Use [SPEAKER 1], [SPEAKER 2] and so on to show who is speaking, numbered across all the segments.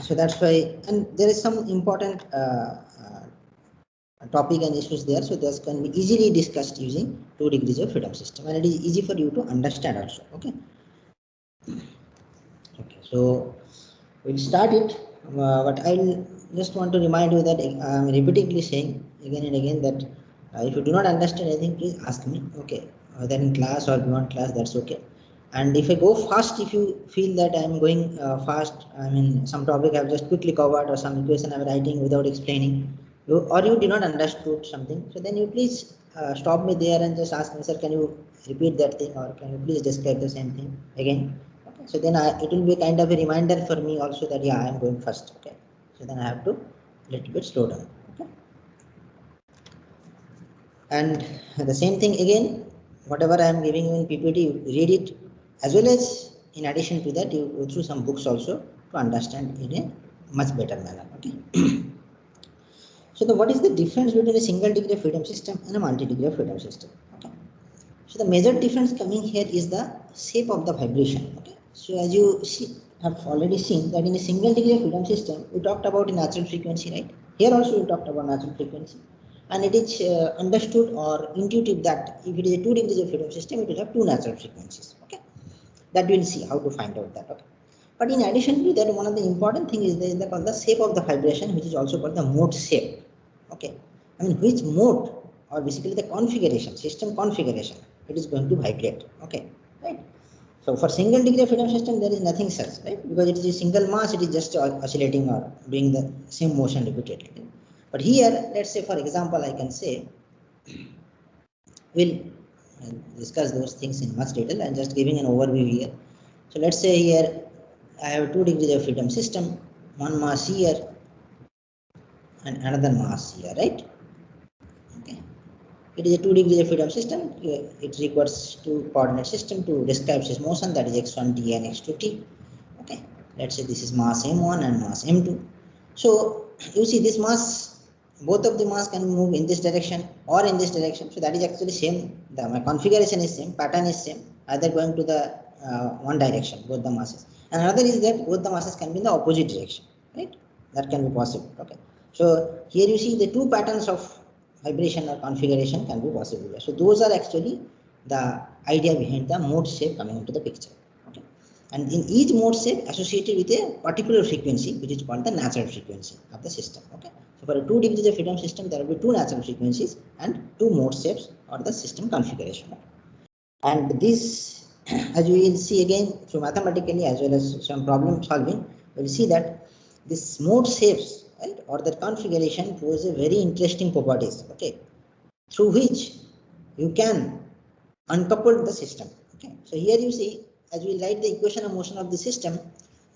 [SPEAKER 1] So that's why, and there is some important topic and issues there. So this can be easily discussed using 2 degrees of freedom system, and it is easy for you to understand also. Okay. Okay. So we'll start it. But I'll just want to remind you that I'm repeatedly saying again and again that if you do not understand anything, please ask me. Okay. Whether in class or beyond class, that's okay. And if I go fast, if you feel that I'm going fast, I mean some topic I've just quickly covered or some equation I'm writing without explaining, or you did not understood something, so then you please stop me there and just ask me, sir, can you repeat that thing, or can you please describe the same thing again? Okay, so then it will be kind of a reminder for me also that yeah, I am going first. Okay, so then I have to little bit slow down. Okay, and the same thing again, whatever I am giving you in PPT, you read it, as well as in addition to that, you go through some books also to understand in a much better manner. Okay. So what is the difference between a single degree of freedom system and a multi-degree of freedom system? Okay. So the major difference coming here is the shape of the vibration. Okay. So as you see, have already seen that in a single degree of freedom system, we talked about a natural frequency, right? Here also we talked about natural frequency, and it is understood or intuitive that if it is a 2 degrees of freedom system, it will have 2 natural frequencies. Okay, that we'll see how to find out that. Okay. But in addition to that, one of the important thing is called the shape of the vibration, which is also called the mode shape. Okay, I mean which mode or basically the configuration, system configuration, it is going to vibrate. Okay, right. So for single degree of freedom system, there is nothing such, right? Because it is a single mass, it is just oscillating or doing the same motion repeatedly. But here, let's say for example, I can say, we'll discuss those things in much detail. I'm just giving an overview here. So let's say here I have 2 degrees of freedom system, one mass here and another mass here, right? Okay. It is a 2 degrees of freedom system. It requires 2 coordinate system to describe its motion, that is x1 t and x2 t. Okay. Let's say this is mass m1 and mass m2. So you see this mass, both of the mass can move in this direction or in this direction. So that is actually same. My configuration is same, pattern is same, either going to the one direction, both the masses. And another is that both the masses can be in the opposite direction, right? That can be possible. Okay. So here you see the 2 patterns of vibration or configuration can be possible. So those are actually the idea behind the mode shape coming into the picture. Okay. And in each mode shape associated with a particular frequency, which is called the natural frequency of the system. Okay. So for a 2 degrees of freedom system, there will be 2 natural frequencies and 2 mode shapes or the system configuration. And this, as we will see again, so mathematically as well as some problem solving, we will see that this mode shapes, right, or the configuration pose a very interesting properties. Okay, through which you can uncouple the system. Okay, so here you see, as we write the equation of motion of the system,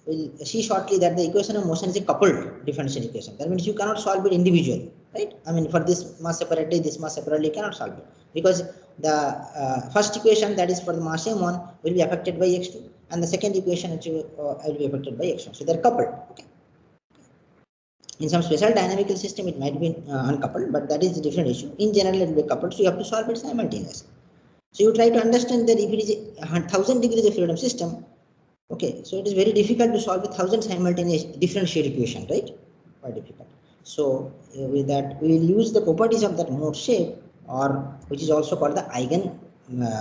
[SPEAKER 1] we'll see shortly that the equation of motion is a coupled differential equation. That means you cannot solve it individually, right? I mean, for this mass separately, this mass separately, you cannot solve it, because the first equation, that is for the mass m1, will be affected by x2, and the second equation will be affected by x1. So they're coupled. Okay. In some special dynamical system, it might be uncoupled, but that is a different issue. In general, it will be coupled, so you have to solve it simultaneously. So you try to understand that if it is a 1000 degrees of freedom system, okay, so it is very difficult to solve a 1000 simultaneous differential equation, right? Quite difficult. So with that, we will use the properties of that mode shape, or which is also called the eigen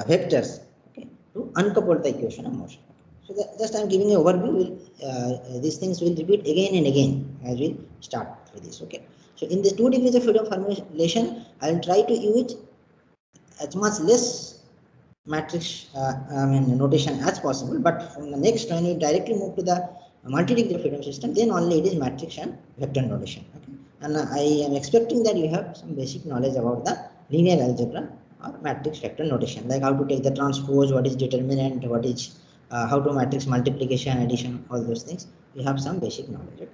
[SPEAKER 1] vectors, okay, to uncouple the equation of motion. So just I am giving an overview. These things will repeat again and again as we start with this. Okay. So in this 2 degrees of freedom formulation, I will try to use as much less matrix notation as possible, but from the next, when you directly move to the multi-degree freedom system, then only it is matrix and vector notation. Okay. And I am expecting that you have some basic knowledge about the linear algebra or matrix vector notation, like how to take the transpose, what is determinant, what is how to matrix multiplication, addition, all those things. You have some basic knowledge. Okay.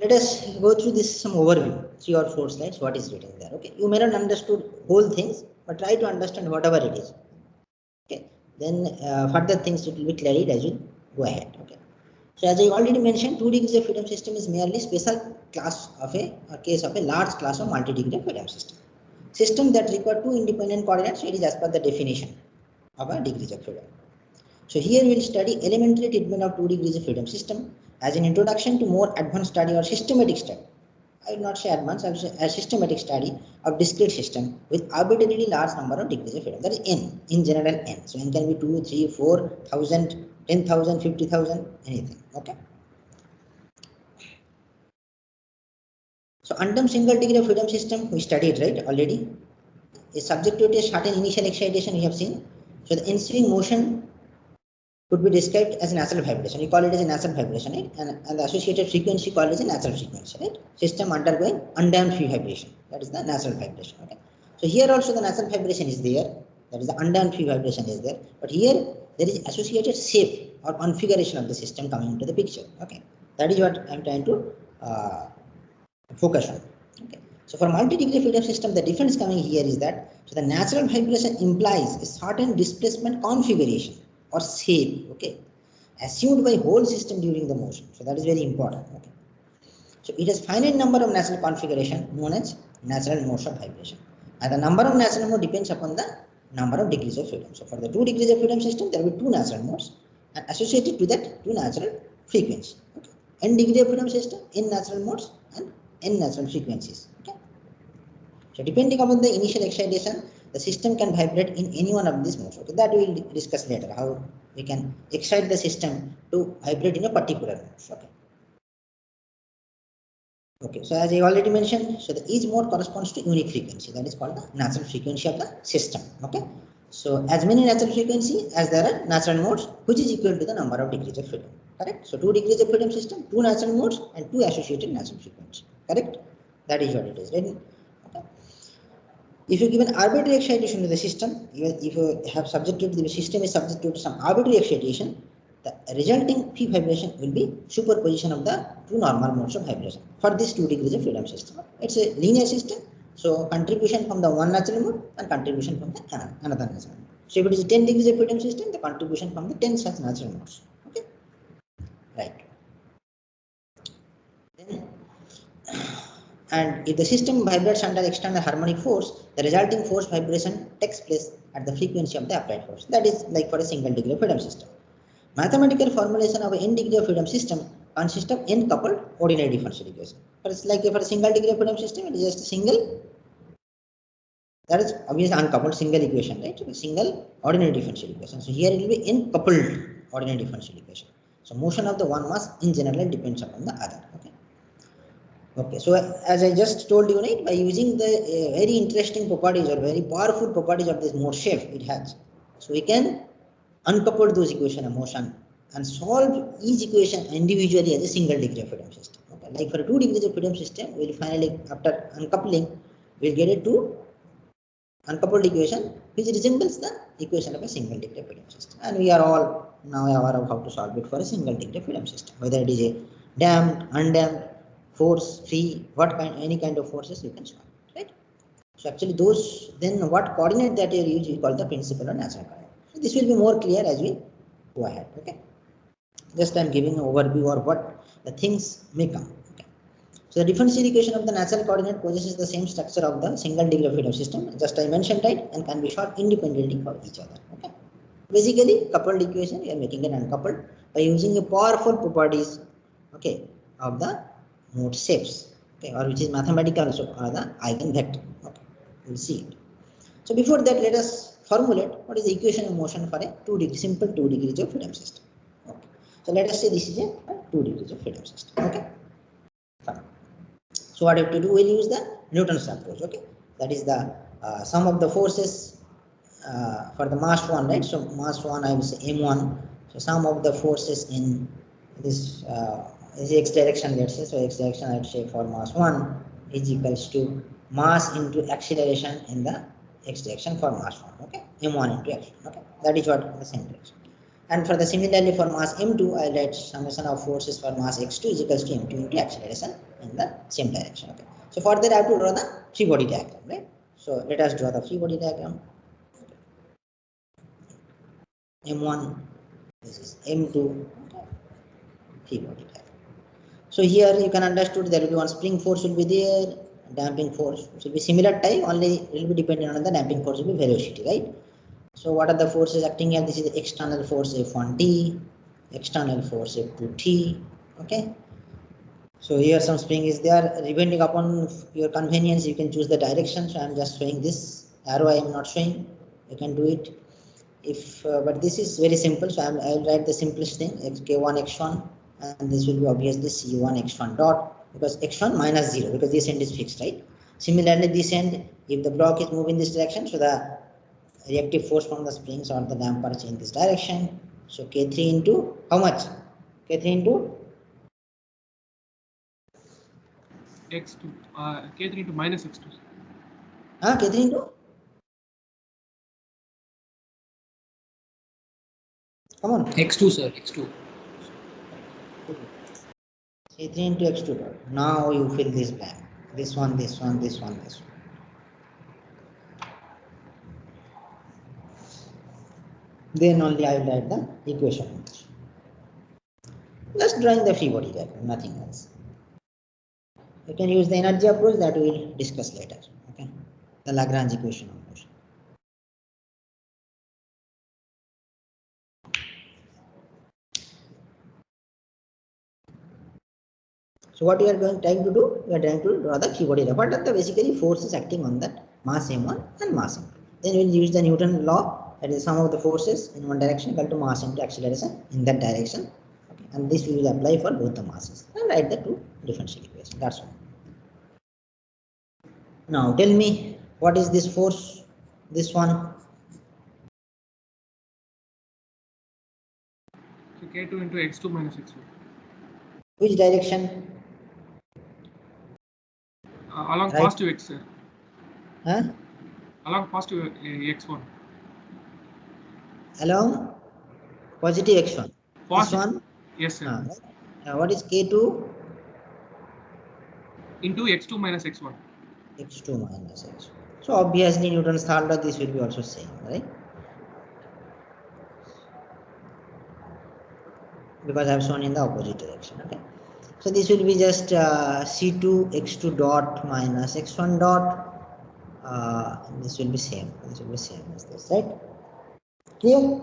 [SPEAKER 1] Let us go through this some overview, 3 or 4 slides, what is written there. Okay, you may not understood whole things, but try to understand whatever it is. Okay, then further things it will be clarified as we go ahead. Okay, so as I already mentioned, 2 degrees of freedom system is merely special class of a case of a large class of multi-degree freedom system that require 2 independent coordinates. So it is as per the definition of a degrees of freedom. So here we will study elementary treatment of 2 degrees of freedom system as an introduction to more advanced study or systematic study. I will not say advanced, I will say a systematic study of discrete system with arbitrarily large number of degrees of freedom. That is n, in general n. So n can be 2, 3, 4, 1000, 10,000, 50,000, anything. Okay. So undammed single degree of freedom system we studied, right, already, is subject to a certain initial excitation we have seen. So the ensuing motion could be described as a natural vibration. We call it as a natural vibration, right? And the associated frequency called as a natural frequency, right? System undergoing undamped free vibration. That is the natural vibration. Okay. So here also the natural vibration is there. That is the undamped free vibration is there. But here there is associated shape or configuration of the system coming into the picture. Okay. That is what I am trying to focus on. Okay. So for multi-degree freedom system, the difference coming here is that so the natural vibration implies a certain displacement configuration or shape, okay, assumed by whole system during the motion. So that is very important. Okay. So it has finite number of natural configuration known as natural modes of vibration, and the number of natural mode depends upon the number of degrees of freedom. So for the 2 degrees of freedom system, there will be 2 natural modes, and associated to that 2 natural frequencies. Okay. N degree of freedom system, n natural modes and n natural frequencies. Okay. So depending upon the initial excitation, the system can vibrate in any one of these modes. Okay, that we will discuss later, how we can excite the system to vibrate in a particular mode. Okay. Okay, so as I already mentioned, so each mode corresponds to unique frequency. That is called the natural frequency of the system. Okay. So as many natural frequency as there are natural modes, which is equal to the number of degrees of freedom. Correct. So 2 degrees of freedom system, 2 natural modes and 2 associated natural frequency. Correct. That is what it is. Right? Okay. If you give an arbitrary excitation to the system, if you have subjected the system is subjected to some arbitrary excitation, the resulting free vibration will be superposition of the 2 normal modes of vibration for this 2 degrees of freedom system. It's a linear system, so contribution from the one natural mode and contribution from the another natural mode. So if it is a 10 degrees of freedom system, the contribution from the 10 such natural modes. Okay, right. Then, and if the system vibrates under external harmonic force, the resulting force vibration takes place at the frequency of the applied force. That is like for a single degree of freedom system. Mathematical formulation of an n degree of freedom system consists of n coupled ordinary differential equation. But it's like for a single degree of freedom system, it is just a single, that is obviously uncoupled single equation, right? A single ordinary differential equation. So here it will be n coupled ordinary differential equation. So motion of the one mass in general depends upon the other. Okay. Okay, so as I just told you, right, by using the very interesting properties or very powerful properties of this mode shape it has, so we can uncouple those equation of motion and solve each equation individually as a single degree of freedom system. Okay, like for a 2 degrees of freedom system, we will finally after uncoupling, we'll get a 2 uncoupled equation which resembles the equation of a single degree of freedom system, and we are all now aware of how to solve it for a single degree of freedom system, whether it is a damped, undamped, force, free, any kind of forces you can solve, right? So actually those, then what coordinate that you use, we call the principal or natural coordinate. So this will be more clear as we go ahead. Okay. Just I am giving an overview or what the things may come. Okay. So the differential equation of the natural coordinate possesses the same structure of the single degree of freedom system, just I mentioned, right, and can be solved independently for each other. Okay. Basically, coupled equation, we are making it uncoupled by using a powerful properties, okay, of the mode shapes, okay, or which is mathematical also, or the eigenvector. Okay, we'll see it. So before that, let us formulate what is the equation of motion for a simple 2 degrees of freedom system. Okay, so let us say this is a 2 degrees of freedom system. Okay, fine. So what we have to do? We'll use the Newton's approach. Okay, that is the sum of the forces for the mass 1, right? So mass 1, I will say m1. So sum of the forces in this is x direction, let's say. So x direction, I would say for mass 1 is equals to mass into acceleration in the x direction for mass 1. Okay, m1 into x1. Okay, that is what the same direction. And for the similarly for mass m2, I write summation of forces for mass x2 is equals to m2 into acceleration in the same direction. Okay. So for that I have to draw the free body diagram, right? So let us draw the free body diagram. M1, this is M2, free body diagram. So here you can understand there will be one spring force will be there, damping force will be similar type, only it will be dependent on the damping force will be velocity, right? So what are the forces acting here? This is the external force F1T, external force F2T. Okay. So here some spring is there. Depending upon your convenience, you can choose the direction. So I am just showing this arrow. I am not showing. You can do it. If but this is very simple. So I will write the simplest thing: K1 x1, and this will be obviously C1 x1 dot, because x1 minus 0, because this end is fixed, right? Similarly, this end, if the block is moving this direction, so the reactive force from the springs or the dampers in this direction. So K3 into how much? K3 into
[SPEAKER 2] x2, K3 into minus x2.
[SPEAKER 1] K3 into, come on,
[SPEAKER 3] x2, sir, x2.
[SPEAKER 1] K3 into x2 dot. Now you fill this blank. This one, this one, this one, this one. Then only I will write the equation. Just drawing the free body diagram, nothing else. You can use the energy approach that we will discuss later. Okay, the Lagrange equation of motion. So what we are trying to do? We are trying to draw the free body diagram. What are the basically forces acting on that mass m1 and mass m2? Then we will use the Newton law, that is sum of the forces in one direction equal to mass into acceleration in that direction. Okay, and this we will apply for both the masses and write the two differential equations. That's all. Now tell me, what is this force? This one.
[SPEAKER 2] So K2 into x2 minus x1.
[SPEAKER 1] Which direction?
[SPEAKER 2] Along
[SPEAKER 1] Right.
[SPEAKER 2] positive x, sir.
[SPEAKER 1] Huh?
[SPEAKER 2] Along positive x1.
[SPEAKER 1] Along positive x1. This one?
[SPEAKER 2] Yes, sir.
[SPEAKER 1] What is K2?
[SPEAKER 2] Into x2 minus x1.
[SPEAKER 1] X2 minus x1. So obviously Newton's third law, this will be also same, right? Because I have shown in the opposite direction. Okay. So this will be just C2 x2 dot minus x1 dot. This will be same. This will be same as this, right? Clear?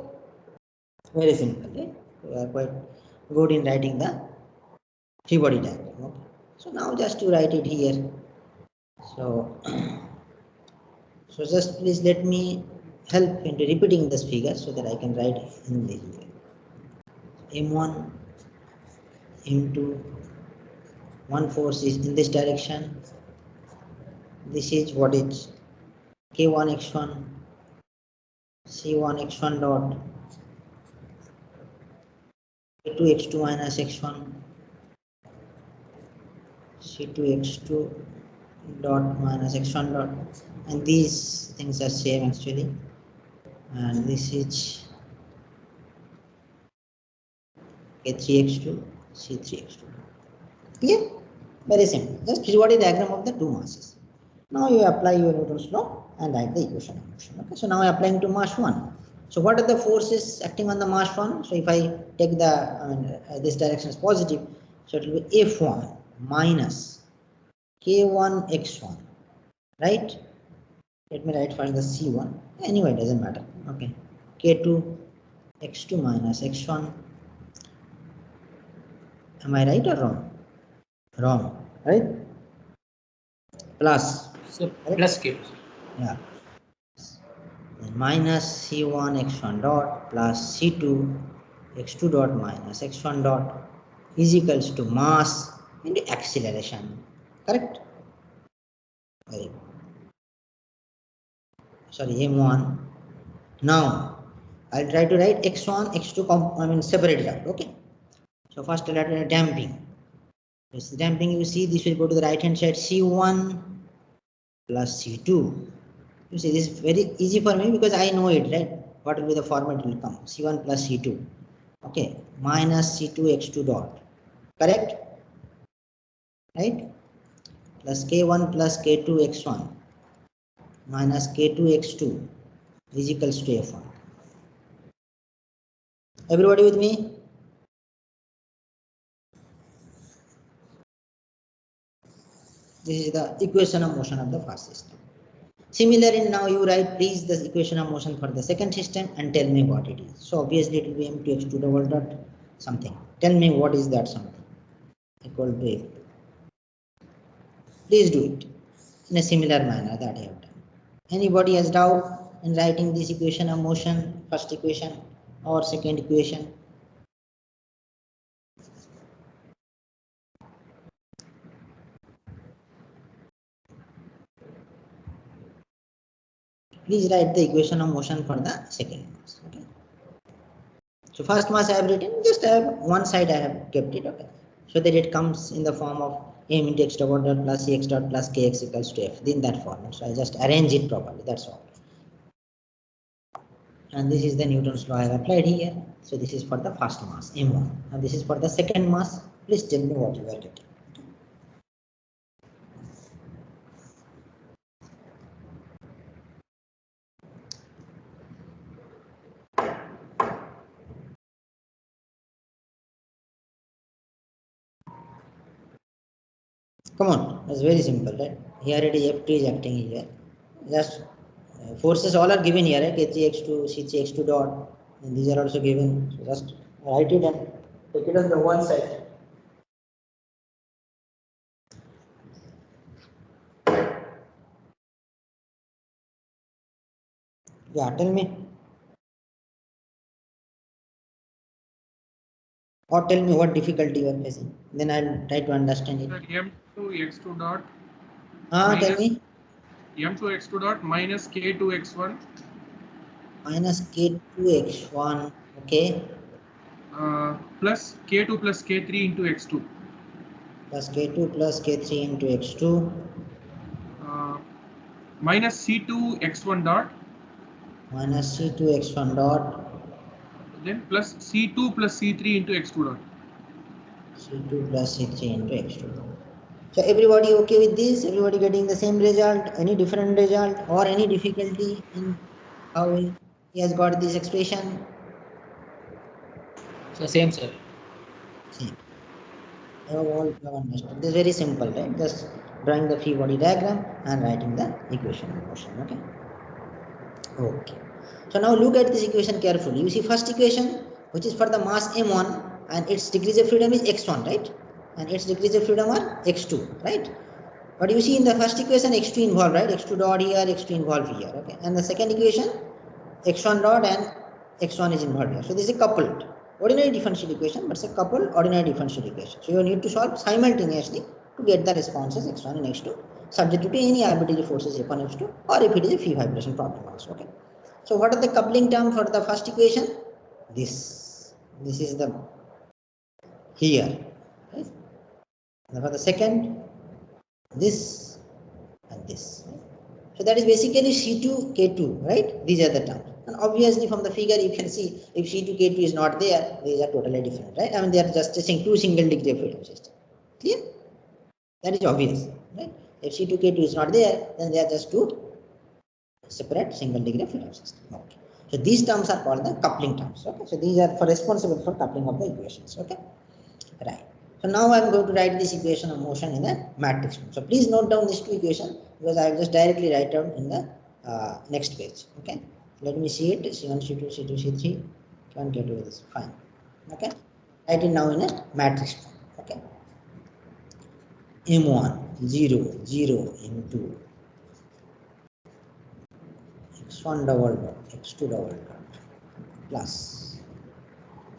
[SPEAKER 1] Very simple, right? We are quite good in writing the free body diagram. Okay. So now just to write it here. So, so just please let me help into repeating this figure so that I can write in the M1, M2, one force is in this direction. This is what is K1 x1, C1 x1 dot, K2 x2 minus x1, C2 x2 dot minus x1 dot, and these things are same actually, and this is K3 x2, C3 x2. Yeah, very simple. Just free body diagram of the two masses. Now you apply your Newton's law and write the equation of motion. Okay, so now I am applying to mass 1. So what are the forces acting on the mass 1? So if I take the, this direction is positive, so it will be F1 minus K1 x1, right? Let me write for the C1. Anyway, it doesn't matter. Okay, K2 x2 minus x1. Am I right or wrong? Wrong, right? Plus.
[SPEAKER 3] So
[SPEAKER 1] Right?
[SPEAKER 3] plus K2.
[SPEAKER 1] Yeah. Minus C1 x1 dot plus C2 x2 dot minus x1 dot is equals to mass into acceleration. Correct? Very good. Sorry, M1. Now I'll try to write x1, x2 separate it out. Okay. So first I'll write damping. This damping, you see, this will go to the right hand side, C1 plus C2. You see, this is very easy for me because I know it, right? What will be the format will come? C1 plus C2. Okay, minus C2 x2 dot. Correct? Right? Plus K1 plus K2 x1 minus K2 x2 is equals to F1. Everybody with me? This is the equation of motion of the fast system. Similarly, now you write please the equation of motion for the second system and tell me what it is. So obviously it will be m2x2 double dot something. Tell me what is that something equal to f2. Please do it in a similar manner that I have done. Anybody has doubt in writing this equation of motion, first equation or second equation? Please write the equation of motion for the second mass. Okay. So first mass I have written, just I have one side I have kept it, okay, so that it comes in the form of m into x dot plus cx dot plus kx equals to f in that format. So I just arrange it properly, that's all. And this is the Newton's law I have applied here. So this is for the first mass m1, and this is for the second mass. Please tell me what you are getting. Come on, it's very simple, right? Here it is F2 is acting here. Just forces all are given here, right? K3x2, C3x2 dot, and these are also given. So just write it and take it on the one side. Yeah, tell me. Or tell me what difficulty you are facing. Then I'll try to understand it.
[SPEAKER 2] m2x2 dot.
[SPEAKER 1] Tell me.
[SPEAKER 2] m2x2 dot minus k2x1
[SPEAKER 1] Minus k2x1, okay.
[SPEAKER 2] Plus k2 plus k3 into x2.
[SPEAKER 1] Plus k2 plus k3 into x2.
[SPEAKER 2] Minus c2 x1 dot.
[SPEAKER 1] Minus c2 x1 dot.
[SPEAKER 2] Then plus c2 plus c3 into x2 dot.
[SPEAKER 1] C2 plus C3 into x2. So everybody okay with this? Everybody getting the same result? Any different result or any difficulty in how he has got this expression?
[SPEAKER 3] So same, sir.
[SPEAKER 1] Same. You all have understood. This is very simple, right? Just drawing the free body diagram and writing the equation of motion. Okay. Okay. So now look at this equation carefully. You see first equation, which is for the mass m1, and its degrees of freedom is x1, right? And its degrees of freedom are x2, right? But you see in the first equation x2 involved, right? x2 dot here, x2 involved here, okay? And the second equation, x1 dot and x1 is involved here. So this is a coupled ordinary differential equation, but it's a coupled ordinary differential equation. So you need to solve simultaneously to get the responses x1 and x2, subject to any arbitrary forces f1, f2, or if it is a free vibration problem also, okay? So what are the coupling term for the first equation? This is the here, right? And for the second, this and this. So that is basically C2, K2, right? These are the terms. And obviously from the figure you can see if C2, K2 is not there, these are totally different, right? I mean they are just two single degree of freedom system. Clear? That is obvious, right? If C2, K2 is not there, then they are just two separate single degree of freedom system. Okay. So these terms are called the coupling terms. Okay. So these are responsible for coupling of the equations. Okay. Right. So now I am going to write this equation of motion in a matrix form. So please note down these two equations because I will just directly write down in the next page. Okay. Let me see it. C1, C2, C2, C3. Can get rid of this. Fine. Okay. Write it now in a matrix form. Okay. M1 0 0 into x1 double dot x2 double dot plus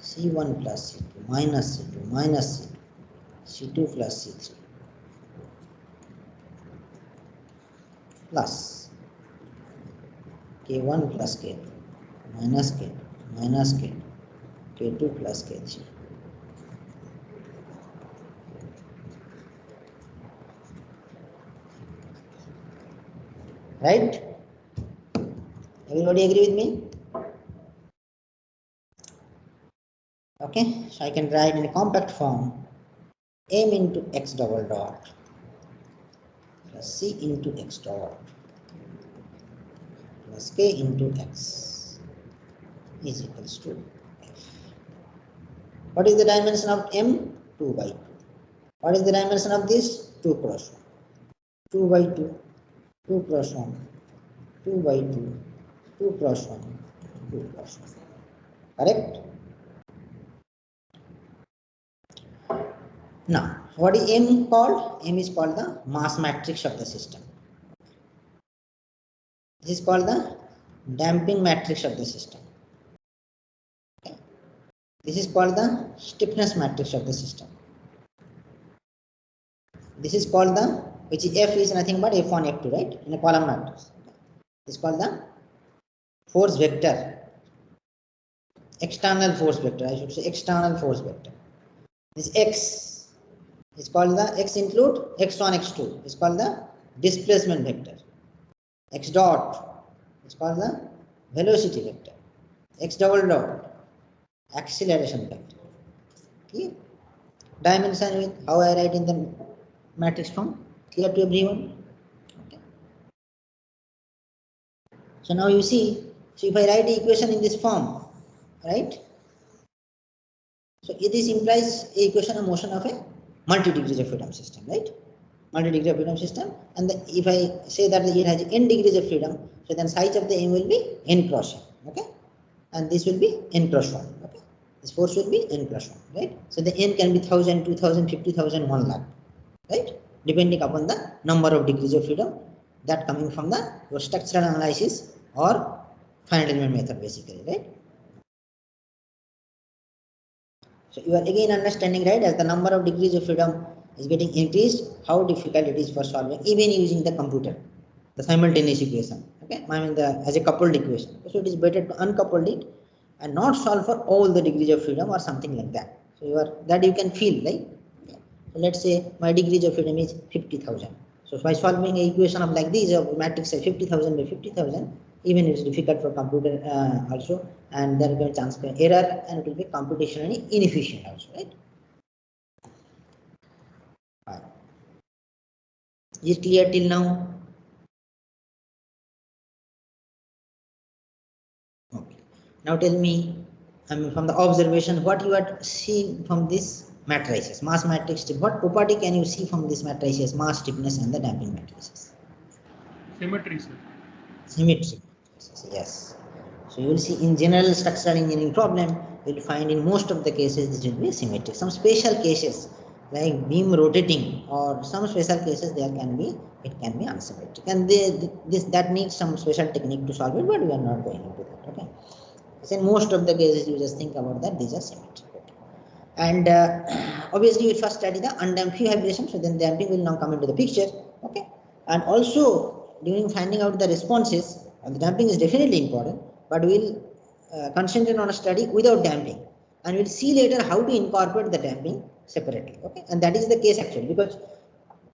[SPEAKER 1] C1 plus C2 minus C2 minus C2 C2 plus C3 plus K1 plus K2 minus K2 minus K2 K2 plus K3. Right? Everybody agree with me? Okay, so I can write in a compact form m into x double dot plus c into x dot plus k into x is equals to f. What is the dimension of m? 2 by 2. What is the dimension of this? 2 cross 1. 2 by 2. 2 cross 1. 2 by 2, 2 cross 1, 2 cross 1. Correct? Now, what is M called? M is called the mass matrix of the system. This is called the damping matrix of the system. Okay. This is called the stiffness matrix of the system. This is called the, which is F is nothing but F1, F2, right? In a column matrix. This is called the force vector. External force vector, I should say external force vector. This X is called the, X include X1, X2. It's called the displacement vector. X dot is called the velocity vector. X double dot, acceleration vector. Okay. Dimension with how I write in the matrix form. Clear to everyone? Okay. So now you see, so if I write the equation in this form, right? So this implies a equation of motion of a multi-degrees of freedom system, right? Multi-degree of freedom system, and if I say that it has n degrees of freedom, so then size of the M will be n cross n, okay? And this will be n cross 1, okay? This force will be n cross 1, right? So the n can be 1000, 2000, 50,000, 1 lakh, right? Depending upon the number of degrees of freedom that coming from the your structural analysis or finite element method, basically, right? So you are again understanding, right, as the number of degrees of freedom is getting increased, how difficult it is for solving, even using the computer, the simultaneous equation, okay, I mean as a coupled equation. So it is better to uncouple it and not solve for all the degrees of freedom or something like that. So you can feel like, okay. So let's say my degrees of freedom is 50,000. So by solving an equation of like this, of matrix say 50,000 by 50,000, even it's difficult for computer also, and there will be a chance for error, and it will be computationally inefficient also, right? Is it clear till now? Okay. Now tell me, from the observation, what you are seeing from this matrices, mass matrix, what property can you see from this matrices, mass, stiffness, and the damping matrices?
[SPEAKER 2] Symmetry, sir.
[SPEAKER 1] Symmetry. Yes. So you will see in general structural engineering problem, you will find in most of the cases this will be symmetric. Some special cases like beam rotating or some special cases it can be unsymmetric, and that needs some special technique to solve it, but we are not going into that. Okay. So in most of the cases, you just think about that these are symmetric. Okay. And obviously, you first study the undamped vibration, so then damping will now come into the picture. Okay. And also during finding out the responses, the damping is definitely important, but we'll concentrate on a study without damping, and we'll see later how to incorporate the damping separately. Okay. And that is the case actually, because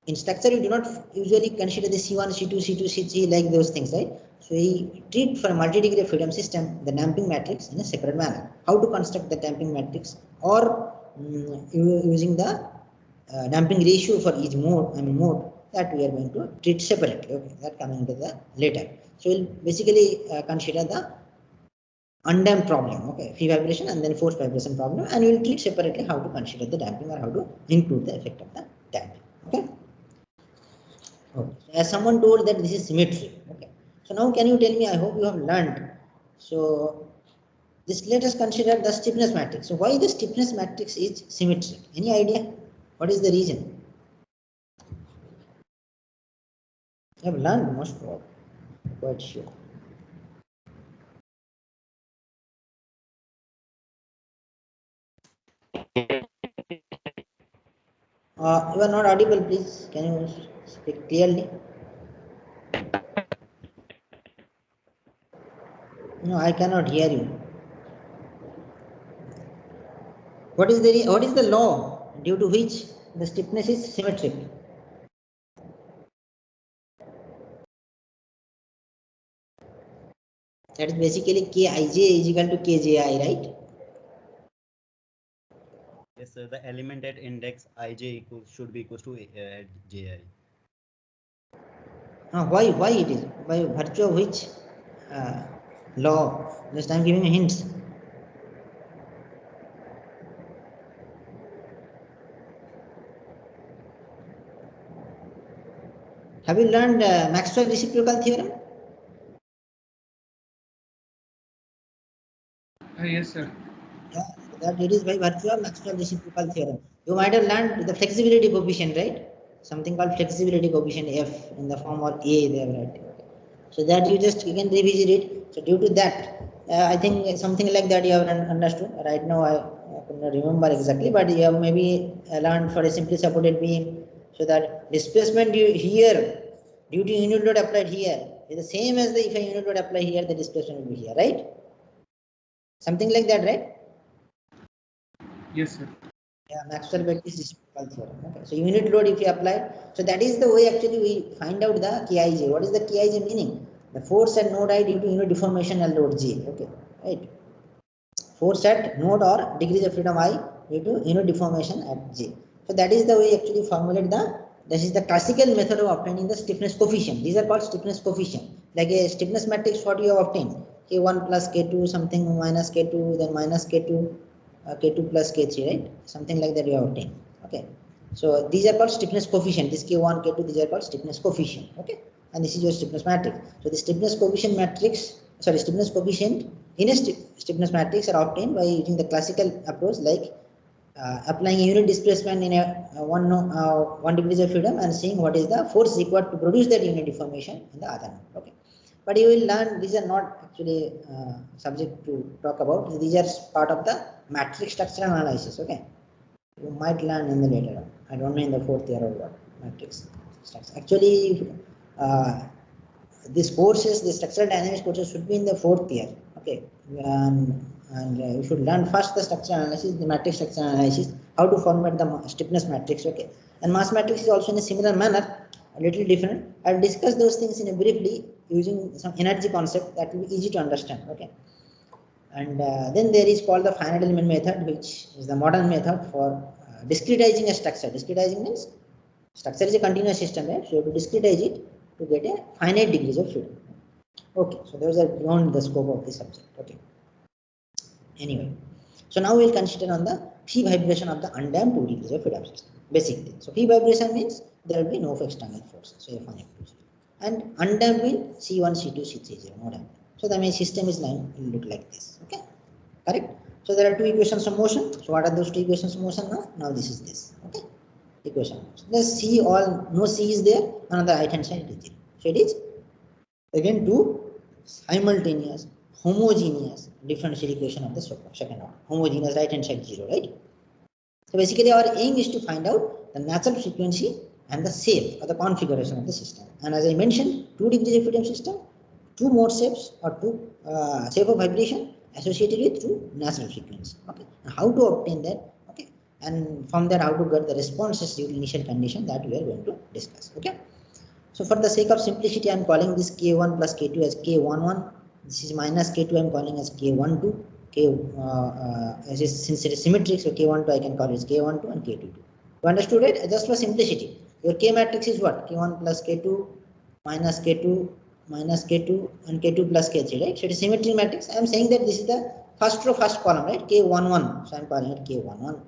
[SPEAKER 1] in structure we do not usually consider the C1, C2, C2, C3 like those things, right? So we treat for a multi-degree freedom system the damping matrix in a separate manner. How to construct the damping matrix, or using the damping ratio for each mode, mode that we are going to treat separately. Okay, that coming to the later. So we'll basically consider the undamped problem, okay, free vibration and then forced vibration problem, and we will treat separately how to consider the damping or how to include the effect of the damping. Okay. Okay. As someone told that this is symmetry. Okay. So now can you tell me, I hope you have learned. So this, let us consider the stiffness matrix. So why the stiffness matrix is symmetric? Any idea? What is the reason? You have learned most probably. Quite sure. You are not audible, please. Can you speak clearly? No, I cannot hear you. What is the law due to which the stiffness is symmetric? That is basically Kij is equal to Kji, right?
[SPEAKER 3] Yes, sir. The element at index ij should be equals to at ji.
[SPEAKER 1] Why it is? By virtue of which law? Just I am giving a hint. Have you learned Maxwell reciprocal theorem?
[SPEAKER 2] sir.
[SPEAKER 1] Yeah, that it is by virtue of Maxwell reciprocal theorem. You might have learned the flexibility coefficient, right? Something called flexibility coefficient F in the form of A they have written. So that you can revisit it. So due to that, I think something like that you have understood. Right now I could not remember exactly, but you have maybe learned for a simply supported beam. So that displacement you here due to unit load applied here is the same as the if a unit load apply here, the displacement will be here, right? Something like that, right?
[SPEAKER 2] Yes, sir.
[SPEAKER 1] Yeah, Maxwell-Bettis reciprocal theorem. Okay, so unit load if you apply, so that is the way actually we find out the Kij. What is the Kij meaning? The force at node I due to unit deformation and load J. Okay, right. Force at node or degrees of freedom I due to unit deformation at J. So that is the way actually formulate the. This is the classical method of obtaining the stiffness coefficient. These are called stiffness coefficient. Like a stiffness matrix, what you have obtained? K1 plus K2 something minus K2 then minus K2. K2 plus K3, right? Something like that you have obtained. Okay. So these are called stiffness coefficient. This K1, K2, these are called stiffness coefficient. Okay. And this is your stiffness matrix. So the stiffness coefficient matrix, stiffness coefficient in a stiffness matrix are obtained by using the classical approach like applying a unit displacement in a one degrees of freedom and seeing what is the force required to produce that unit deformation in the other node. Okay. But you will learn these are not actually subject to talk about. These are part of the matrix structural analysis. Okay, you might learn in the later on. I don't know in the fourth year or what matrix structure. Actually, these courses, the structural dynamics courses should be in the fourth year. Okay, and you should learn first the structural analysis, the matrix structural analysis, how to format the stiffness matrix. Okay, and mass matrix is also in a similar manner. A little different. I'll discuss those things in a briefly using some energy concept that will be easy to understand. Okay, and then there is called the finite element method, which is the modern method for discretizing a structure. Discretizing means structure is a continuous system, right? So you have to discretize it to get a finite degrees of freedom. Okay, so those are beyond the scope of the subject. Okay. Anyway, so now we'll consider on the phi vibration of the undamped 2 degrees of freedom system. Basic thing. So phi vibration means there will be no external forces. So F1, F2, and undamped means C1, C2, C3, no damped. So the main system is line will look like this. Okay, correct. So there are two equations of motion. So what are those two equations of motion now? Now this is this. Okay, equation. So the C all no C is there. On the right hand side it is 0. So it is again two simultaneous homogeneous differential equation of the second order. Homogeneous right hand side 0, right? So basically our aim is to find out the natural frequency and the shape or the configuration of the system. And as I mentioned, 2 degrees of freedom system, two mode shapes or two shape of vibration associated with two natural frequency. Okay, and how to obtain that? Okay, and from there how to get the responses due to initial condition that we are going to discuss. Okay, so for the sake of simplicity, I am calling this K1 plus K2 as K11. This is minus K2 I am calling as K12. Since it is symmetric, so K12 I can call it as K12 and K22. You understood it? Just for simplicity. Your K matrix is what? K1 plus K2 minus K2 minus K2 and K2 plus K3, right? So it is symmetric matrix. I am saying that this is the first row, first column, right? K11. So I am calling it K11.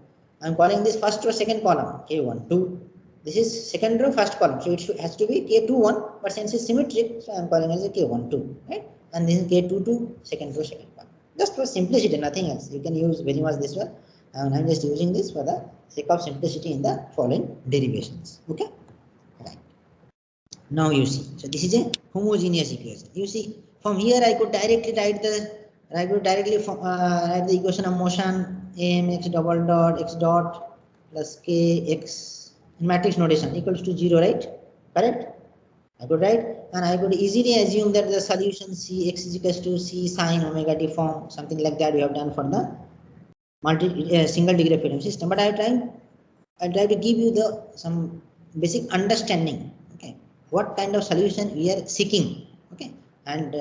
[SPEAKER 1] I am calling this first row, second column, K12. This is second row, first column. So it has to be K21, but since it's symmetric, so I am calling it as a K12, right? And this is K22, second row, second column. Just for simplicity, nothing else. You can use very much this one. And I'm just using this for the sake of simplicity in the following derivations. Okay? Right. Now you see. So this is a homogeneous equation. You see, from here I could directly write the equation of motion mx double dot x dot plus kx in matrix notation equals to 0, right? Correct? I could write, and I could easily assume that the solution Cx is equals to C sine omega t form, something like that we have done for the single degree of freedom system. But I try to give you the some basic understanding. Okay, what kind of solution we are seeking. Okay, and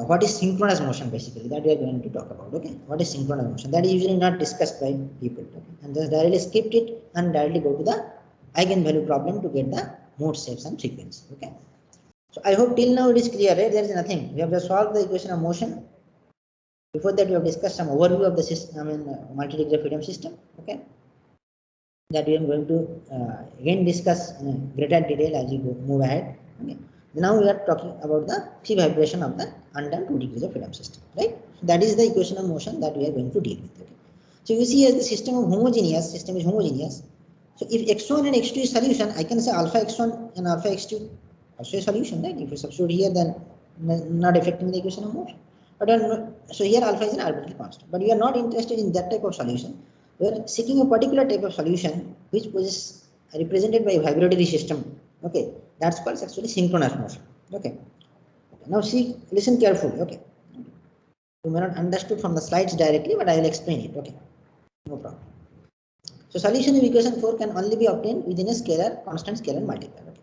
[SPEAKER 1] what is synchronous motion basically that we are going to talk about. Okay, what is synchronous motion? That is usually not discussed by people. Okay, and just directly skip it and directly go to the eigenvalue problem to get the mode shapes and frequency. Okay, so I hope till now it is clear, right? There is nothing. We have just solved the equation of motion. Before that, we have discussed some overview of the system, multi-degree freedom system. Okay, that we are going to again discuss in greater detail as we move ahead. Okay, now we are talking about the phi vibration of the undamped 2 degrees of freedom system, right? That is the equation of motion that we are going to deal with. Okay. So you see, as the system is homogeneous. So if x1 and x2 is solution, I can say alpha x1 and alpha x2 also a solution, right? If you substitute here, then not affecting the equation of motion. But so here alpha is an arbitrary constant. But we are not interested in that type of solution. We are seeking a particular type of solution which was represented by a vibratory system. Okay, that's called actually synchronous motion. Okay. Now see, listen carefully. Okay. You may not understood from the slides directly, but I will explain it. Okay, no problem. So solution of equation 4 can only be obtained within a scalar, constant scalar multiplier. Okay.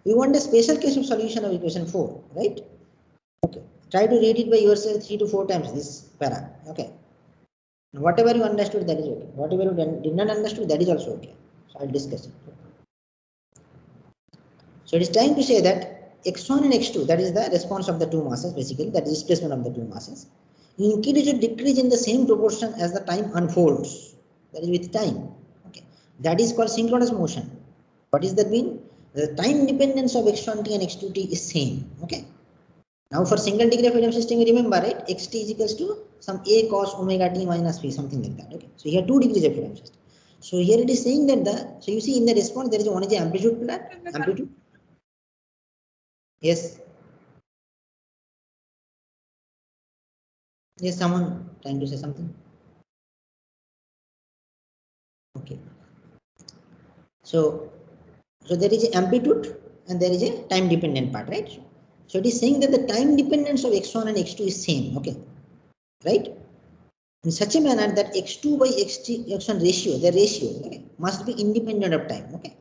[SPEAKER 1] We want a special case of solution of equation 4, right? Okay. Try to read it by yourself 3 to 4 times this para. Okay. Whatever you understood, that is okay. Whatever you did not understood, that is also okay. So I'll discuss it. So it is time to say that x1 and x2, that is the response of the two masses, basically, that is displacement of the two masses, increase or decrease in the same proportion as the time unfolds. That is with time. Okay. That is called synchronous motion. What does that mean? The time dependence of x1t and x2t is same. Okay. Now for single degree of freedom system, you remember, right? Xt is equals to some a cos omega t minus p, something like that. Okay. So here 2 degrees of freedom system. So here it is saying that so you see in the response there is one is the amplitude plot, amplitude. Yes. Yes, someone trying to say something. Okay. So there is an amplitude and there is a time dependent part, right? So it is saying that the time dependence of x1 and x2 is same, okay, right? In such a manner that x2 by x1 ratio, the ratio, okay, must be independent of time, okay?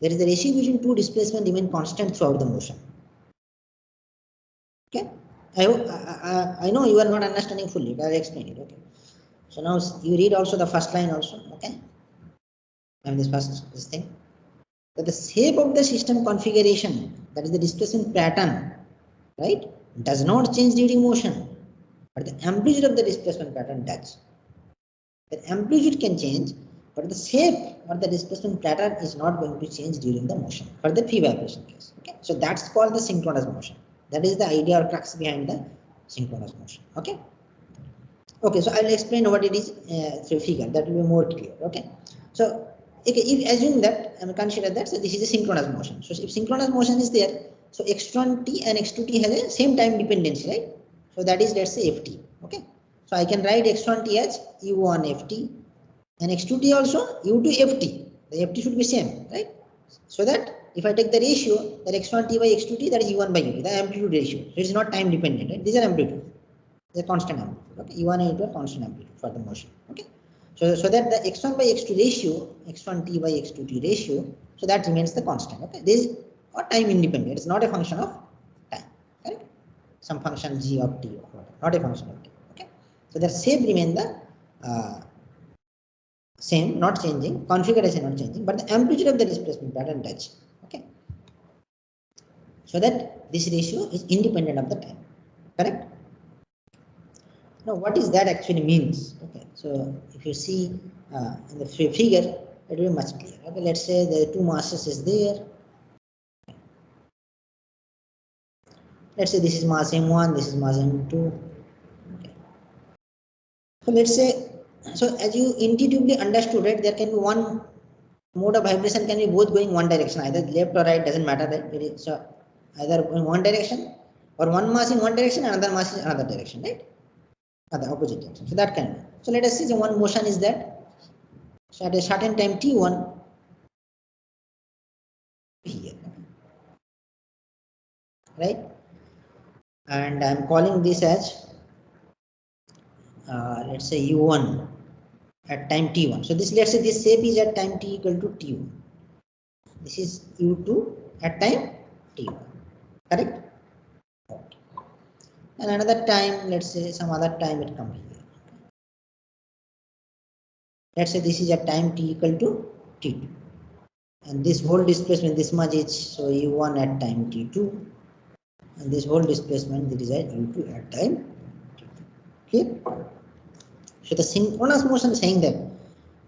[SPEAKER 1] There is a ratio between two displacement remain constant throughout the motion. Okay, I know you are not understanding fully, but I will explain it. Okay, so now you read also the first line also. Okay, and this thing, that the shape of the system configuration, that is the displacement pattern, right, does not change during motion, but the amplitude of the displacement pattern does. The amplitude can change, but the shape or the displacement pattern is not going to change during the motion for the free vibration case. Okay, so that's called the synchronous motion. That is the idea or crux behind the synchronous motion. Okay. Okay, so I'll explain what it is through figure. That will be more clear. Okay. So okay, if assume that and consider that, so this is a synchronous motion. So if synchronous motion is there, so x1t and x2t has a same time dependency, right? So that is, let's say, ft. Okay. So I can write x1t as u1 ft and x2t also u2 ft. The ft should be same, right? So that if I take the ratio, that x1t by x2t, that is u1 by u2, the amplitude ratio. So it is not time dependent, right? These are amplitude, the constant amplitude. Okay, u1 and u2 are constant amplitude for the motion. Okay, so that the x1 by x2 ratio, x1t by x2t ratio, so that remains the constant. Okay, this is time independent. It's not a function of time. Correct? Some function g of t or whatever, not a function of t. Okay, so the shape remain the same, not changing, configuration not changing, but the amplitude of the displacement pattern does. Okay, so that this ratio is independent of the time. Correct? Now, what is that actually means? Okay, so if you see in the figure, it will be much clearer. Okay, let's say the two masses is there. Let's say this is mass m1, this is mass m2. Okay. So let's say, so as you intuitively understood, right, there can be one mode of vibration can be both going one direction, either left or right, doesn't matter, right? It is, so either in one direction or one mass in one direction, another mass in another direction, right? The opposite direction. So that can be. So let us see, the one motion is that. So at a certain time t1 here, right? And I'm calling this as let's say u1 at time t1. So this, let's say this shape is at time t equal to t1. This is u2 at time t1. Correct? Okay. And another time, let's say some other time it comes here. Let's say this is at time t equal to t2. And this whole displacement, this much is, so u1 at time t2. And this whole displacement, that is at u2 at time t2. Clear? So the synchronous motion saying that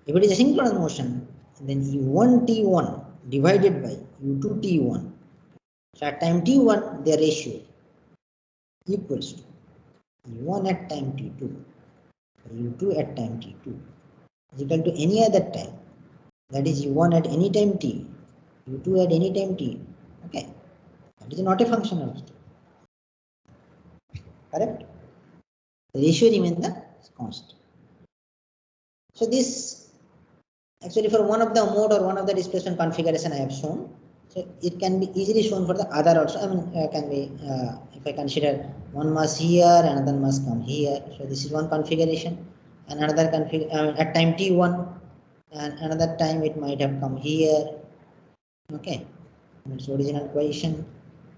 [SPEAKER 1] if it is a synchronous motion, then u1 t1 divided by u2 t1. So at time t1, their ratio equals to u1 at time t2 u2 at time t2 is equal to any other time, that is u1 at any time t, u2 at any time t. Okay, that is not a function of t. Correct? The ratio remains the constant. So this actually for one of the mode or one of the displacement configuration I have shown. So it can be easily shown for the other also. I mean, can be if I consider one must here, another must come here. So this is one configuration, and another config at time t1, and another time it might have come here. Okay, its original position.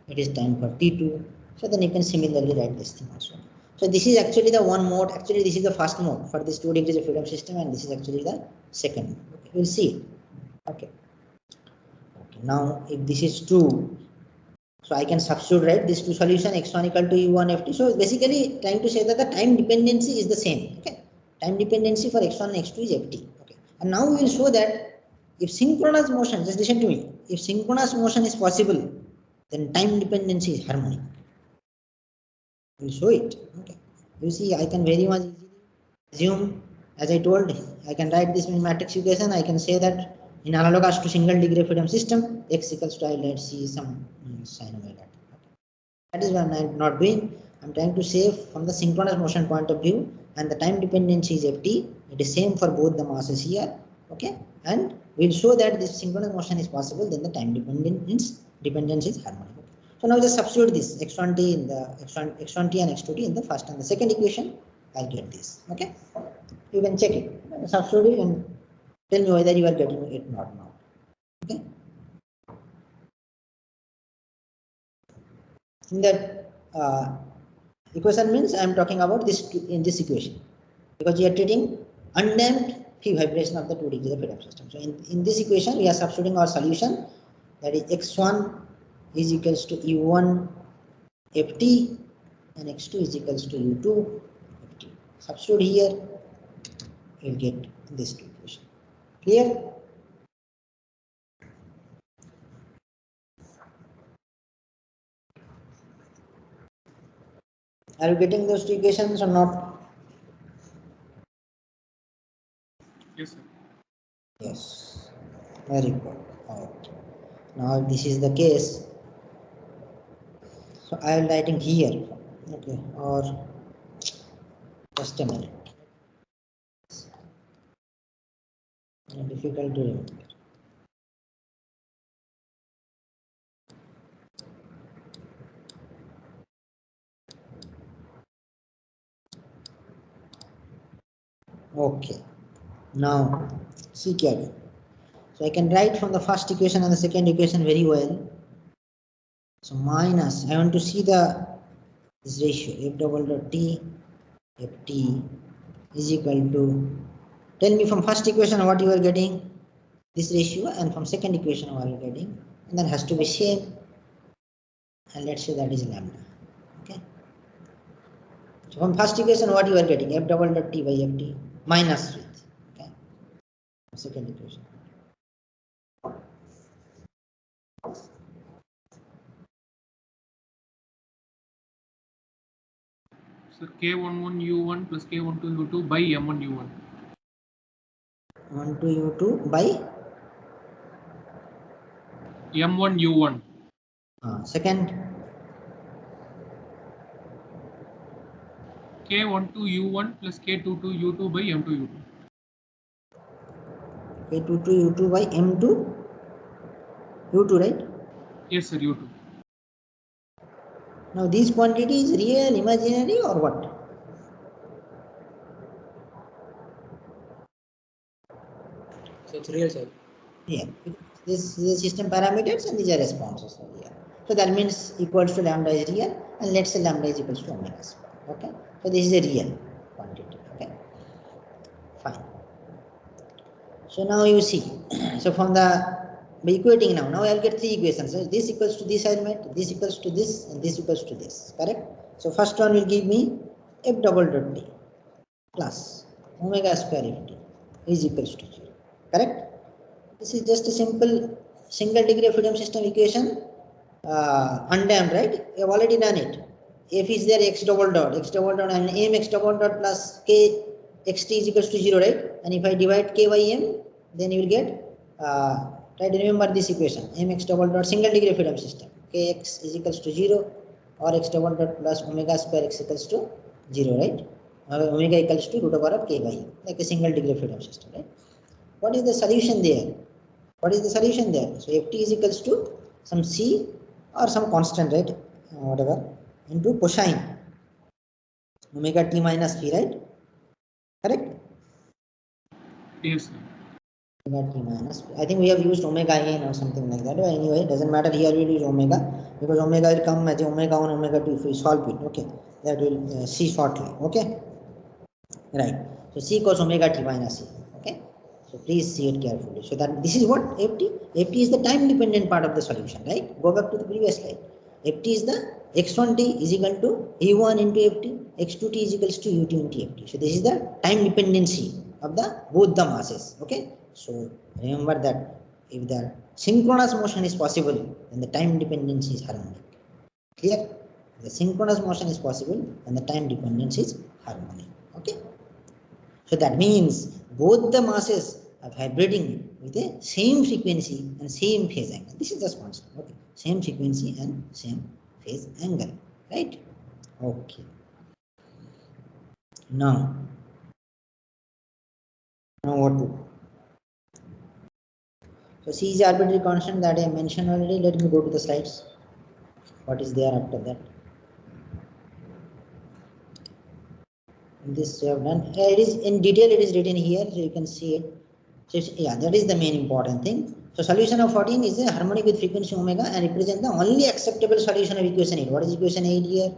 [SPEAKER 1] It is time for t2. So then you can similarly write this thing also. So this is actually the one mode. Actually, this is the first mode for this 2 degrees of freedom system, and this is actually the second mode. Okay, we'll see it. Okay. Okay. Now, if this is true, so I can substitute, right, this two solution x1 equal to u1 ft. So basically trying to say that the time dependency is the same. Okay, time dependency for x1 and x2 is ft. Okay, and now we will show that if synchronous motion, just listen to me, if synchronous motion is possible, then time dependency is harmonic. We'll show it. Okay, you see, I can very much easily assume, as I told, I can write this in matrix equation. I can say that in analogous to single degree freedom system, x equals to, let's see, some sine omega. That is what I'm not doing. I'm trying to say from the synchronous motion point of view, and the time dependency is ft. It is same for both the masses here. Okay, and we'll show that this synchronous motion is possible. Then the time dependence is harmonic. Okay. So now just substitute this x1t in the x1t and x2t in the first and the second equation. I'll get this. Okay, you can check it. Substitute it and tell me whether you are getting it or not. Okay. In that equation means I am talking about this in this equation, because we are treating undamped free vibration of the 2 degrees of freedom system. So in this equation we are substituting our solution, that is x1 is equals to u1 ft and x2 is equals to u2 ft. Substitute here, you will get this equation. Clear? Are you getting those two equations or not?
[SPEAKER 2] Yes, sir.
[SPEAKER 1] Yes. Very good. Okay. Now if this is the case, so I am writing here. Okay, or just a minute. Difficult to remember. Okay. Now see carefully. So I can write from the first equation and the second equation very well. So minus, I want to see this ratio f double dot t ft is equal to, tell me from first equation what you are getting, this ratio, and from second equation what you are getting, and that has to be same, and let's say that is lambda. Okay. So from first equation what you are getting, f double dot t by ft minus with, okay, second equation.
[SPEAKER 2] So K11 U1 plus K12 U2 by M1 U1.
[SPEAKER 1] 1 to U2 by
[SPEAKER 2] M1 U1.
[SPEAKER 1] Second,
[SPEAKER 2] K12 U1 plus K22 U2 by M2 U2.
[SPEAKER 1] K22 U2 by M2 U2, right?
[SPEAKER 2] Yes, sir, U2.
[SPEAKER 1] Now this quantity is real, imaginary, or what?
[SPEAKER 4] So it's real, sir.
[SPEAKER 1] Yeah, this is the system parameters and these are responses over here. So that means equals to lambda is real, and let's say lambda is equals to omega square. Okay, so this is a real quantity. Okay, fine. So now you see, so from by equating now I'll get three equations. So this equals to this element, this equals to this, and this equals to this. Correct? So first one will give me f double dot t plus omega square ft is equals to 0. Correct? This is just a simple single degree of freedom system equation, undamped, right? We have already done it. f is there x double dot and m x double dot plus k xt is equals to 0, right? And if I divide k by m, then you will get, try to remember this equation, mx double dot single degree freedom system, kx is equals to 0 or x double dot plus omega square x equals to 0, right? Omega equals to root over of k by m, like a single degree freedom system, right? What is the solution there? What is the solution there? So ft is equals to some c or some constant, right? Whatever, into cosine omega t minus phi, right? Correct?
[SPEAKER 2] Yes, sir.
[SPEAKER 1] Omega t minus phi. I think we have used omega n or something like that. But anyway, it doesn't matter. Here we will use omega because omega will come as omega 1, omega 2 if we solve it. Okay, that will see shortly. Okay, right. So c cos omega t minus c. Okay, so please see it carefully. So that this is what ft. Ft is the time dependent part of the solution, right? Go back to the previous slide. Ft is the x1t is equal to u1 into ft, x2t is equals to u2 into ft. So this is the time dependency of the both the masses. Okay, so remember that if the synchronous motion is possible, then the time dependency is harmonic. Clear? The synchronous motion is possible and the time dependence is harmonic. Okay, so that means both the masses are vibrating with the same frequency and same phase angle. This is just constant. Okay, same frequency and same phase angle, right? Okay. Now what to do? So C is arbitrary constant that I mentioned already. Let me go to the slides. What is there after that? This we have done. It is in detail. It is written here, so you can see it. So yeah, that is the main important thing. So solution of 14 is a harmonic with frequency omega and represent the only acceptable solution of equation 8. What is equation 8 here?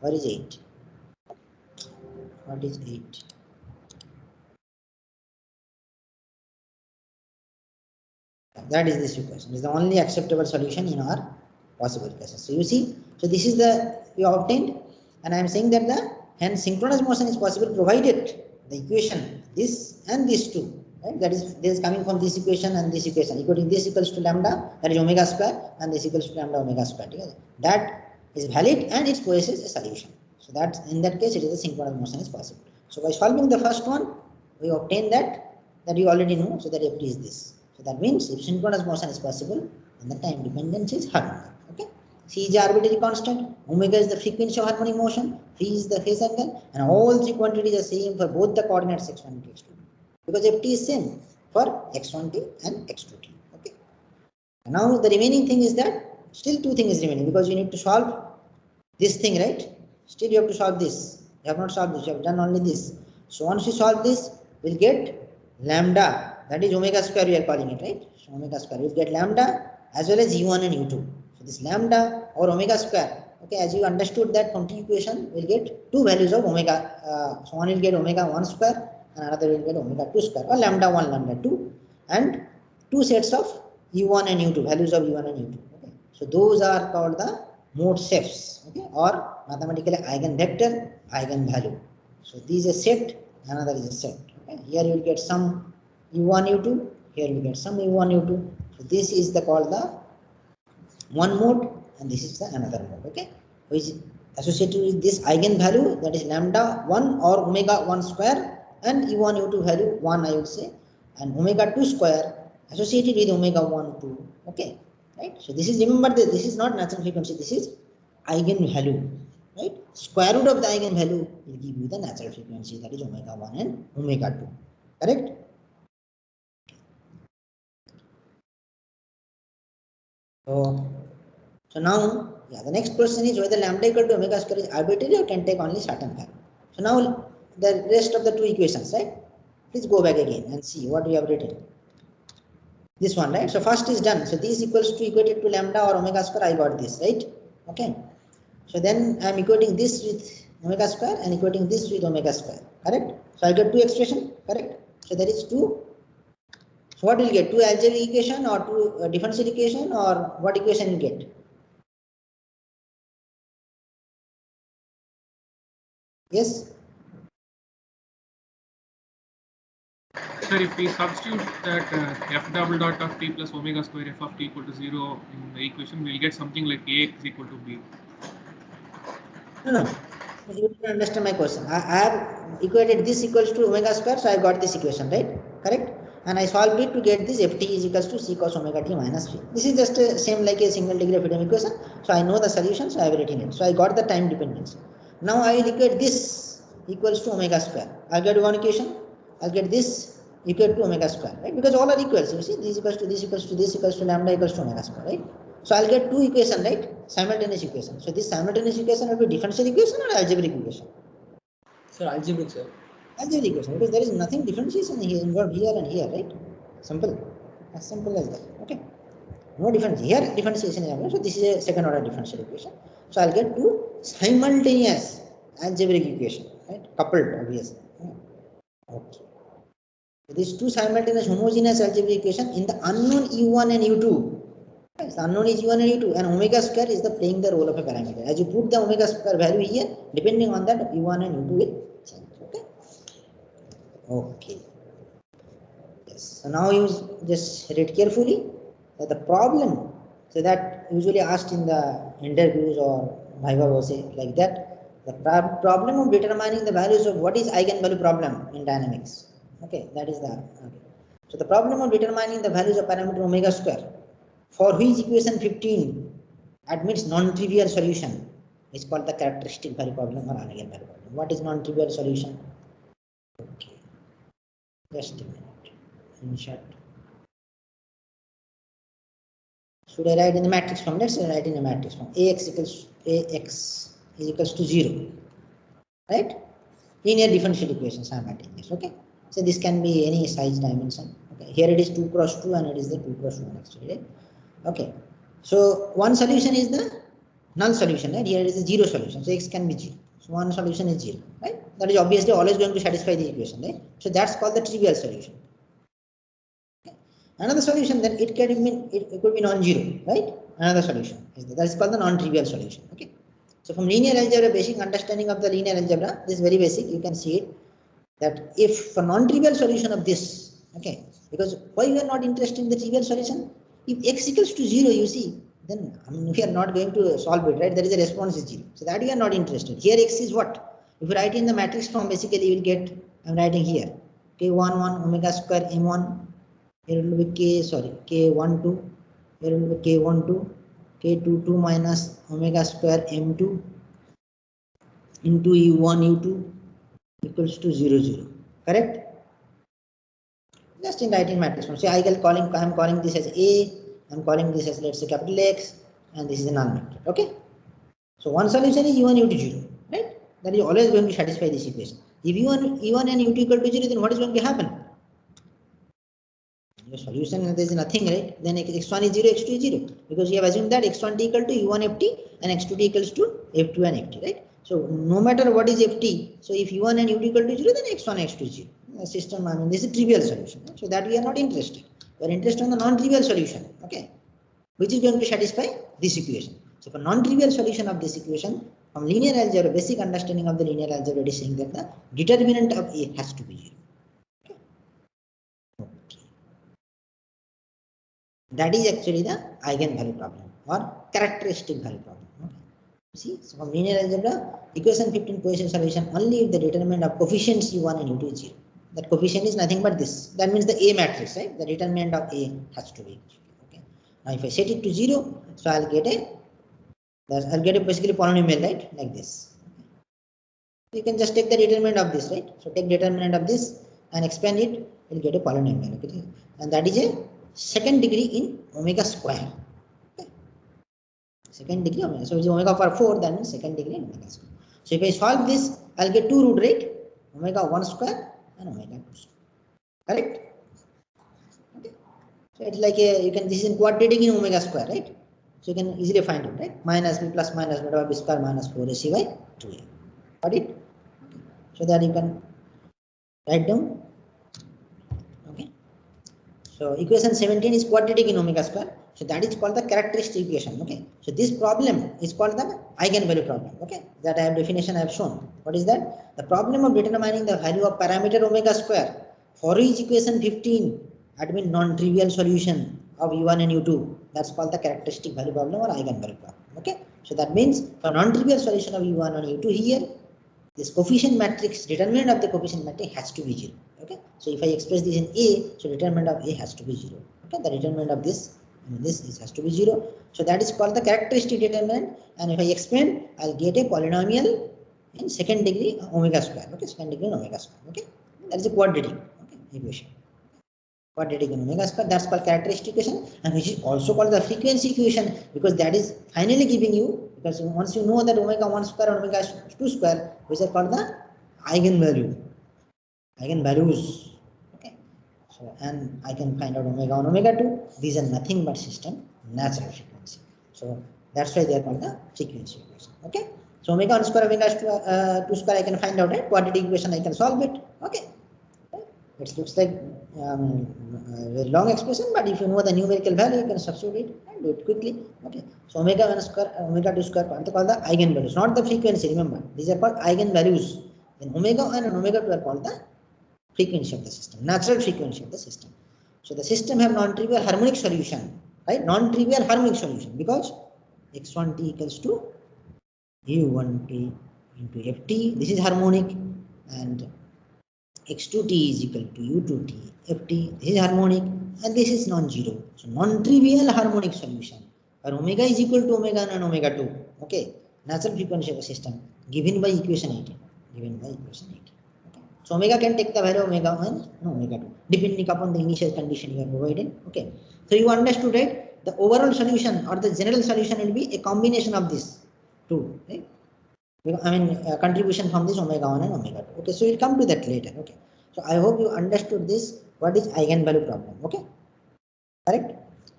[SPEAKER 1] What is 8? What is 8? That is this equation. It is the only acceptable solution in our possible cases. So you see, so this is the we obtained, and I am saying that the hence synchronous motion is possible provided the equation this and this two. Right? That is this is coming from this equation and this equation. Equating this equals to lambda, that is omega square, and this equals to lambda omega square together. That is valid and it possesses a solution. So that in that case it is a synchronous motion is possible. So by solving the first one, we obtain that you already know. So that ft is this. So that means if synchronous motion is possible, then the time dependence is harmonic. Okay. C is arbitrary constant, omega is the frequency of harmonic motion, phi is the phase angle, and all three quantities are same for both the coordinates x1 and x2. Because ft is same for x1t and x2t. Okay. And now the remaining thing is that still two things is remaining because you need to solve this thing, right? Still you have to solve this. You have not solved this, you have done only this. So once you solve this, we'll get lambda, that is omega square we are calling it, right? So omega square, we'll get lambda as well as u1 and u2. So this lambda or omega square, okay, as you understood that from T equation, we'll get two values of omega. So one will get omega 1 square and another will get omega 2 square or lambda 1, lambda 2, and two sets of u1 and u2, values of u1 and u2. Okay. So those are called the mode shapes, okay, or mathematically eigenvector, eigenvalue. So this is a set, another is a set. Okay. Here you will get some u1, u2. Here you will get some u1, u2. So this is the called the one mode, and this is the another mode. Okay, which is associated with this eigenvalue, that is lambda 1 or omega 1 square, and u1, u2 value 1, I will say, and omega 2 square associated with omega 1, 2. Okay, right? So this is, remember that this is not natural frequency, this is eigenvalue, right? Square root of the eigenvalue will give you the natural frequency, that is omega 1 and omega 2. Correct? So now, yeah, the next question is whether lambda equal to omega square is arbitrary or can take only certain value. So now the rest of the two equations, right? Please go back again and see what we have written. This one, right? So first is done. So this equals to equated to lambda or omega square. I got this, right? Okay. So then I am equating this with omega square and equating this with omega square. Correct? So I get two expression. Correct? So there is two. So what will you get? Two algebraic equation or two differential equation, or what equation you get? Yes.
[SPEAKER 2] Sir, if we substitute that f double dot of t plus omega square f of t equal to 0 in the equation, we'll get something like a is equal to b.
[SPEAKER 1] No. You didn't understand my question. I have equated this equals to omega square, so I got this equation, right? Correct? And I solved it to get this ft is equals to c cos omega t minus phi. This is just same like a single degree of freedom equation. So I know the solution, so I have written it. So I got the time dependence. Now I will equate this equals to omega square. I'll get one equation. I'll get this equal to omega square, right? Because all are equals. You see, this equals to this equals to this equals to lambda equals to omega square, right? So I'll get two equations, right? Simultaneous equation. So this simultaneous equation will be differential equation or algebraic equation?
[SPEAKER 4] Sir, algebraic, sir.
[SPEAKER 1] Algebraic equation, because there is nothing differentiation here involved here and here, right? Simple. As simple as that. Okay. No difference. Here differentiation is involved. So this is a second order differential equation. So I'll get two simultaneous algebraic equation, right? Coupled, obviously. Okay. So these two simultaneous homogeneous algebraic equation in the unknown u1 and u2. Yes, the unknown is u1 and u2, and omega square is the playing the role of a parameter. As you put the omega square value here, depending on that, u1 and u2 will change. Okay. Okay. Yes. So now you just read carefully that the problem, so that usually asked in the interviews or viva voce like that, the problem of determining the values of what is eigenvalue problem in dynamics. Okay, that is the. Okay. So the problem of determining the values of parameter omega square, for which equation 15 admits non-trivial solution, is called the characteristic value problem or eigenvalue problem. What is non-trivial solution? Okay, just a minute. Insert. Should I write in the matrix form? Let's write in the matrix form. Ax is equals to 0, right? Linear differential equation simultaneous. Okay. So this can be any size dimension. Okay. Here it is 2 cross 2 and it is the 2 cross 1 actually. Right? Okay. So one solution is the null solution, right? Here it is the 0 solution. So x can be 0. So one solution is 0, right? That is obviously always going to satisfy the equation, right? So that's called the trivial solution. Okay. Another solution, then it can mean it could be non-zero, right? Another solution is that is called the non-trivial solution. Okay. So from linear algebra, basic understanding of the linear algebra, this is very basic. You can see it that if for non-trivial solution of this, okay, because why we are not interested in the trivial solution? If x equals to 0, you see, then we are not going to solve it, right? There is a response is 0. So that we are not interested. Here x is what? If you write in the matrix form, basically you will get, I'm writing here, k11 omega square m1, here it will be k12, here it will be k12, k22 minus omega square m2 into u1 u2 equals to 0 0, correct? Just in writing matrix form. So I am calling this as A, I'm calling this as, let's say, capital X, and this is a null vector. Okay. So one solution is u1 u2 0, right? That is always going to satisfy this equation. If u1 and u2 equal to 0, then what is going to happen? Your solution, there is nothing, right? Then x1 is 0, x2 is 0, because you have assumed that x1 equal to u1 ft and x2 equals to f2 and ft, right? So no matter what is ft, so if u1 and u2 equal to 0, then x1 x2 is 0. The system, I mean, this is a trivial solution, right? So that we are not interested. We are interested in the non-trivial solution, okay, which is going to satisfy this equation. So for non-trivial solution of this equation, from linear algebra, basic understanding of the linear algebra is saying that the determinant of A has to be 0. That is actually the eigenvalue problem or characteristic value problem. Okay. See, so from linear algebra, equation 15 position solution only if the determinant of coefficients u1 and u2 is 0. That coefficient is nothing but this. That means the A matrix, right? The determinant of A has to be 0. Okay. Now if I set it to 0, so I'll get a basically polynomial, right? Like this. Okay. You can just take the determinant of this, right? So take determinant of this and expand it, you'll get a polynomial. Okay. And that is a second degree in omega square. Okay. Second degree omega. So if it's omega power 4, that means second degree in omega square. So if I solve this, I'll get two root, right? Omega 1 square and omega 2 square. Correct? Okay. So it's like this is quadratic in omega square, right? So you can easily find it, right? Minus b plus minus beta b square minus 4ac by 2a. Got it? Okay. So that you can write down. Okay. So equation 17 is quadratic in omega square. So that is called the characteristic equation. Okay. So this problem is called the eigenvalue problem. Okay. That I have definition I have shown. What is that? The problem of determining the value of parameter omega square for each equation 15 admit non-trivial solution of u1 and u2. That's called the characteristic value problem or eigenvalue problem. Okay. So that means for non-trivial solution of U1 and U2 here, this coefficient matrix, determinant of the coefficient matrix has to be 0. Okay. So if I express this in A, so determinant of A has to be 0. Okay. The determinant of this, has to be 0. So that is called the characteristic determinant. And if I expand, I'll get a polynomial in second degree omega square. Okay. Second degree omega square. Okay. That is a quadratic, okay, equation. Quadratic in omega square, that's called characteristic equation, and which is also called the frequency equation, because that is finally giving you, because once you know that omega 1 square and omega 2 square, which are called the eigenvalues. Okay. So, and I can find out omega 1, omega 2. These are nothing but system natural frequency. So that's why they are called the frequency equation. Okay. So omega 1 square, omega 2 square, I can find out it. Quadratic equation, I can solve it. Okay. It looks like a very long expression, but if you know the numerical value, you can substitute it and do it quickly. Okay. So omega 1 square, omega 2 square are called the eigenvalues, not the frequency. Remember, these are called eigenvalues. Then omega 1 and omega 2 are called the frequency of the system, natural frequency of the system. So the system have non-trivial harmonic solution, right? Non-trivial harmonic solution, because x1t equals to u1t into ft. This is harmonic, and x2t is equal to u2t ft. This is harmonic, and this is non-zero. So non-trivial harmonic solution where omega is equal to omega 1 and omega 2. Okay, natural frequency of the system given by equation 18. Okay. So omega can take the value of omega 1 and omega 2 depending upon the initial condition you are provided. Okay. So you understood, right? The overall solution or the general solution will be a combination of these two. Right? Contribution from this omega 1 and omega 2. Okay, so we'll come to that later. Okay, so I hope you understood this. What is eigenvalue problem? Okay, correct.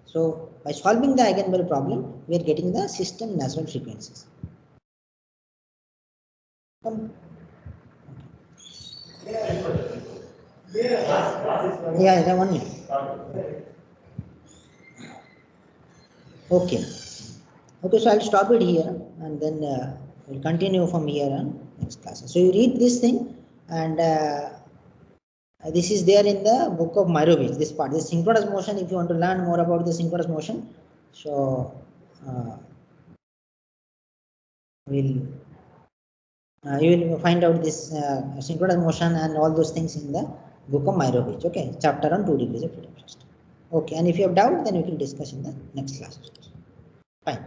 [SPEAKER 1] So by solving the eigenvalue problem, we are getting the system natural frequencies. Yeah, the 1 minute. Okay. Okay, so I'll stop it here, and then we'll continue from here on next class. So you read this thing, and this is there in the book of Myrovich. This part, this synchronous motion. If you want to learn more about the synchronous motion, so you will find out this synchronous motion and all those things in the book of Myrovich. Okay, chapter on 2 degrees of freedom system. Okay, and if you have doubt, then we can discuss in the next class. Fine.